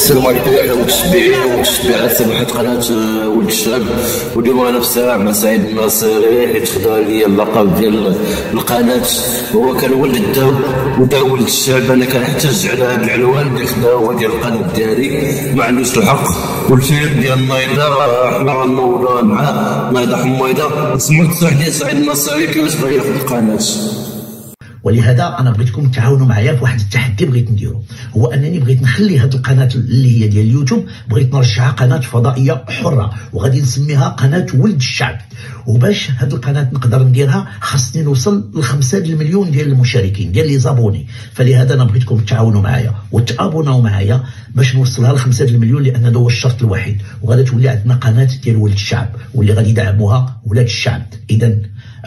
السلام عليكم يا المتتبعين والمتتبعات واحد قناة ولد الشعب. واليوم انا في ساعة مع سعيد الناصري حيت خدا لي اللقب ديال القناة. هو كان ولد ودا ولد الشعب. انا كنحتاج على هذا العنوان اللي خدا هو ديال القناة ديالي، ما عندوش الحق. والفيلم ديال النايضة حنا غنوضوا معاه نايضة حميضة. سمعت الصح ديال سعيد الناصري كيفاش باغي ياخذ القناة. ولهذا انا بغيتكم تعاونوا معايا في واحد التحدي بغيت نديرو، هو انني بغيت نخلي هذه القناه اللي هي ديال اليوتيوب بغيت نرجعها قناه فضائيه حره، وغادي نسميها قناه ولد الشعب. وباش هذه القناه نقدر نديرها خاصني نوصل ل5 المليون ديال المشاركين ديال لي زابوني. فلهذا انا بغيتكم تعاونوا معايا وتابوناو معايا باش نوصلها ل5 المليون، لان هذا هو الشرط الوحيد. وغادي تولي عندنا قناه ديال ولد الشعب واللي غادي يدعموها ولاد الشعب. اذا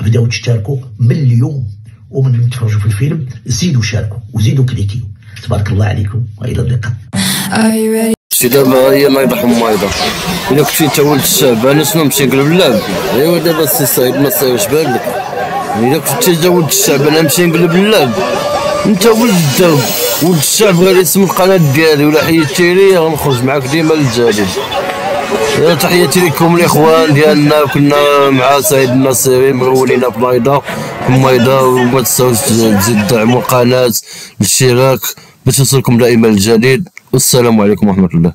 بداو تشاركوا من اليوم، ومن تفرجوا في الفيلم زيدوا شاركوا وزيدوا كليكيو. تبارك الله عليكم والى اللقاء. شتي دابا هي نايضة حميضة. الا كنتي انت ولد الشعب انا شنو نمشي نقلب اللعب؟ ايوا دابا السي سعيد الناصري واش بان لك؟ الا كنتي انت ولد الشعب انا نمشي نقلب اللعب. انت ولد الشعب غير اسم القناة ديالي، ولا حيدتي لي غنخرج معاك ديما للجليل. تحياتي لكم الاخوان ديالنا، كنا مع سعيد الناصري مغولين في نايضة حميضة. وما تنساوش تزيد دعموا القناة بالاشتراك باش يوصلكم دائما الجديد. والسلام عليكم ورحمة الله.